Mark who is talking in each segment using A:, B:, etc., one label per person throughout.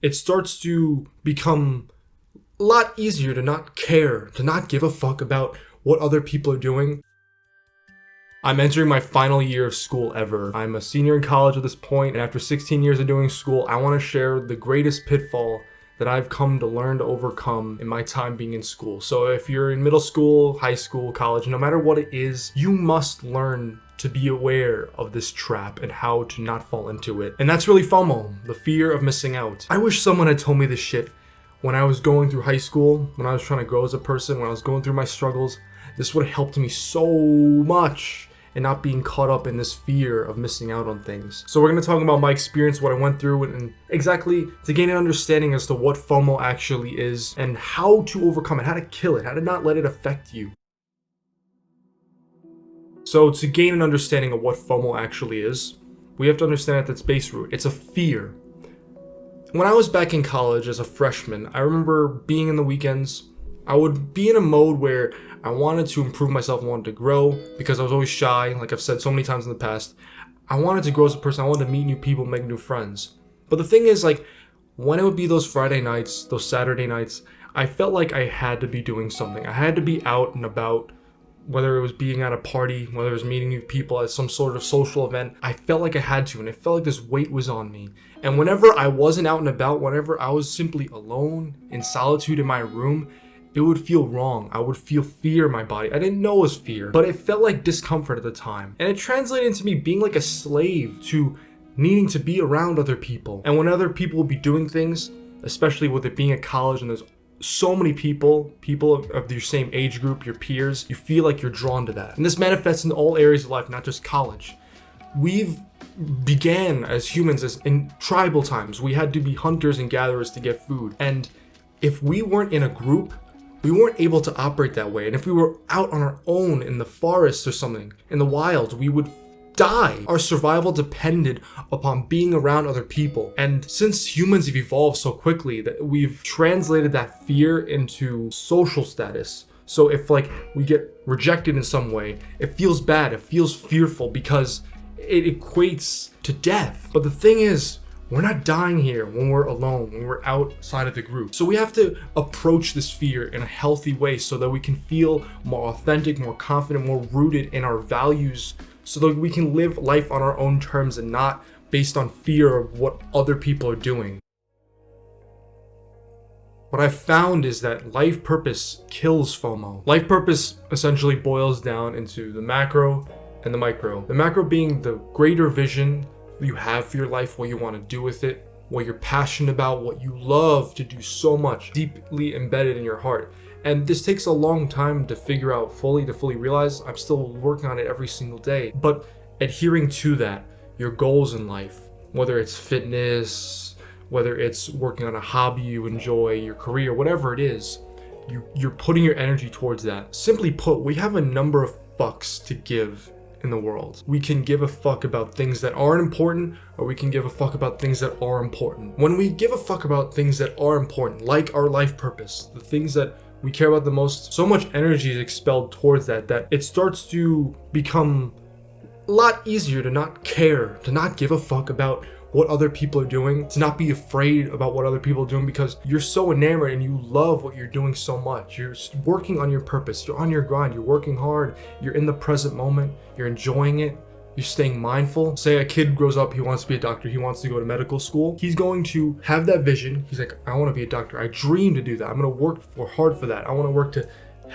A: it starts to become a lot easier to not care, to not give a fuck about what other people are doing. I'm entering my final year of school ever. I'm a senior in college at this point, and after 16 years of doing school, I want to share the greatest pitfall that I've come to learn to overcome in my time being in school. So if you're in middle school, high school, college, no matter what it is, you must learn to be aware of this trap and how to not fall into it. And that's really FOMO, the fear of missing out. I wish someone had told me this shit when I was going through high school, when I was trying to grow as a person, when I was going through my struggles. This would have helped me so much and not being caught up in this fear of missing out on things. So we're going to talk about my experience, what I went through, and exactly to gain an understanding as to what FOMO actually is and how to overcome it, how to kill it, how to not let it affect you. So to gain an understanding of what FOMO actually is, we have to understand at its base root, it's a fear. When I was back in college as a freshman, I remember being in the weekends, I would be in a mode where I wanted to improve myself, I wanted to grow because I was always shy, like I've said so many times in the past. I wanted to grow as a person, I wanted to meet new people, make new friends. But the thing is, like, when it would be those Friday nights, those Saturday nights, I felt like I had to be doing something. I had to be out and about, whether it was being at a party, whether it was meeting new people at some sort of social event. I felt like I had to, and it felt like this weight was on me. And whenever I wasn't out and about, whenever I was simply alone, in solitude in my room, it would feel wrong. I would feel fear in my body. I didn't know it was fear, but it felt like discomfort at the time. And it translated into me being like a slave to needing to be around other people. And when other people would be doing things, especially with it being at college and there's so many people of your same age group, your peers, you feel like you're drawn to that. And this manifests in all areas of life, not just college. We've began as humans as in tribal times. We had to be hunters and gatherers to get food. And if we weren't in a group, we weren't able to operate that way. And if we were out on our own in the forest or something, in the wild, we would die. Our survival depended upon being around other people. And since humans have evolved so quickly, that we've translated that fear into social status. So if like we get rejected in some way, it feels bad, it feels fearful because it equates to death. But the thing is, we're not dying here when we're alone, when we're outside of the group. So we have to approach this fear in a healthy way so that we can feel more authentic, more confident, more rooted in our values, so that we can live life on our own terms and not based on fear of what other people are doing. What I've found is that life purpose kills FOMO. Life purpose essentially boils down into the macro and the micro. The macro being the greater vision you have for your life, what you want to do with it, what you're passionate about, what you love to do so much, deeply embedded in your heart. And this takes a long time to figure out fully, to fully realize. I'm still working on it every single day. But adhering to that, your goals in life, whether it's fitness, whether it's working on a hobby you enjoy, your career, whatever it is, you're putting your energy towards that. Simply put, we have a number of fucks to give in the world. We can give a fuck about things that aren't important, or we can give a fuck about things that are important. When we give a fuck about things that are important, like our life purpose, the things that we care about the most, so much energy is expelled towards that it starts to become a lot easier to not care, to not give a fuck about what other people are doing, to not be afraid about what other people are doing because you're so enamored and you love what you're doing so much. You're working on your purpose, you're on your grind, you're working hard, you're in the present moment, you're enjoying it, you're staying mindful. Say a kid grows up, he wants to be a doctor, he wants to go to medical school. He's going to have that vision. He's like, I want to be a doctor. I dream to do that. I'm going to work hard for that. I want to work to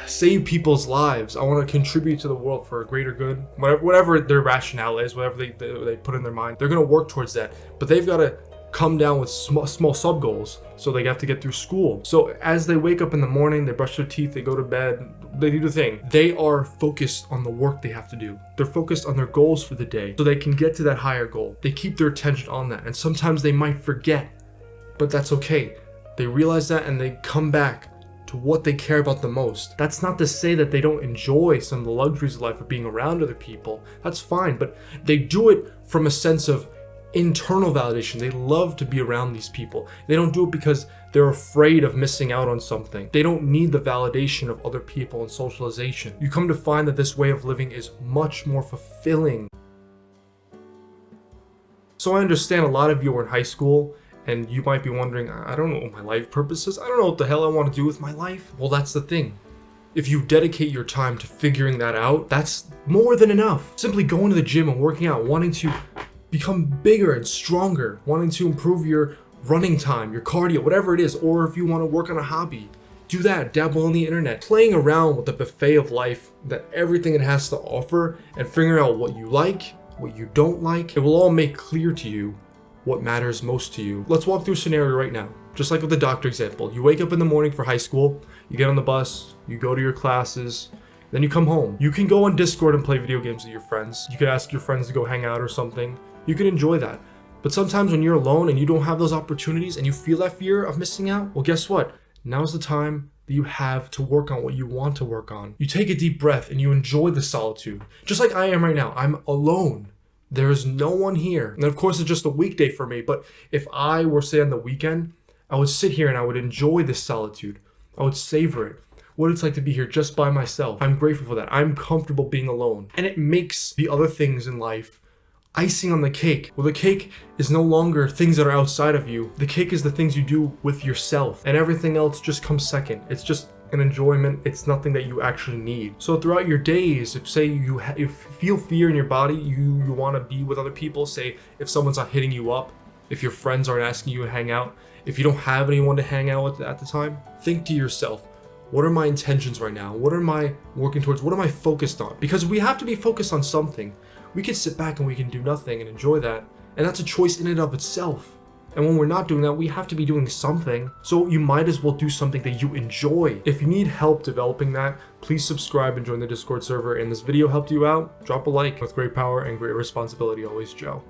A: save people's lives. I want to contribute to the world for a greater good. Whatever their rationale is, whatever they put in their mind, they're going to work towards that. But they've got to come down with small sub goals. So they have to get through school. So as they wake up in the morning, they brush their teeth, they go to bed, they do the thing. They are focused on the work they have to do. They're focused on their goals for the day so they can get to that higher goal. They keep their attention on that. And sometimes they might forget, but that's okay. They realize that and they come back to what they care about the most. That's not to say that they don't enjoy some of the luxuries of life of being around other people. That's fine, but they do it from a sense of internal validation. They love to be around these people. They don't do it because they're afraid of missing out on something. They don't need the validation of other people and socialization. You come to find that this way of living is much more fulfilling. So I understand a lot of you are in high school And you might be wondering, I don't know what my life purpose is. I don't know what the hell I want to do with my life. Well, that's the thing. If you dedicate your time to figuring that out, that's more than enough. Simply going to the gym and working out, wanting to become bigger and stronger, wanting to improve your running time, your cardio, whatever it is, or if you want to work on a hobby, do that, dabble on the internet, playing around with the buffet of life, that everything it has to offer, and figuring out what you like, what you don't like. It will all make clear to you what matters most to you. Let's walk through a scenario right now. Just like with the doctor example, you wake up in the morning for high school, you get on the bus, you go to your classes, then you come home. You can go on Discord and play video games with your friends. You could ask your friends to go hang out or something. You can enjoy that. But sometimes when you're alone and you don't have those opportunities and you feel that fear of missing out, well, guess what? Now's the time that you have to work on what you want to work on. You take a deep breath and you enjoy the solitude. Just like I am right now, I'm alone. There is no one here. And of course, it's just a weekday for me, but if I were, say, on the weekend, I would sit here and I would enjoy this solitude. I would savor it. What it's like to be here just by myself. I'm grateful for that. I'm comfortable being alone. And it makes the other things in life icing on the cake. Well, the cake is no longer things that are outside of you. The cake is the things you do with yourself. And everything else just comes second. It's just an enjoyment. It's nothing that you actually need. So throughout your days, if say you feel fear in your body, you want to be with other people, say if someone's not hitting you up, if your friends aren't asking you to hang out, if you don't have anyone to hang out with at the time, think to yourself, what are my intentions right now? What am I working towards? What am I focused on? Because we have to be focused on something. We can sit back and we can do nothing and enjoy that. And that's a choice in and of itself. And when we're not doing that, we have to be doing something. So you might as well do something that you enjoy. If you need help developing that, please subscribe and join the Discord server. And this video helped you out, drop a like. With great power and great responsibility, always, Joe.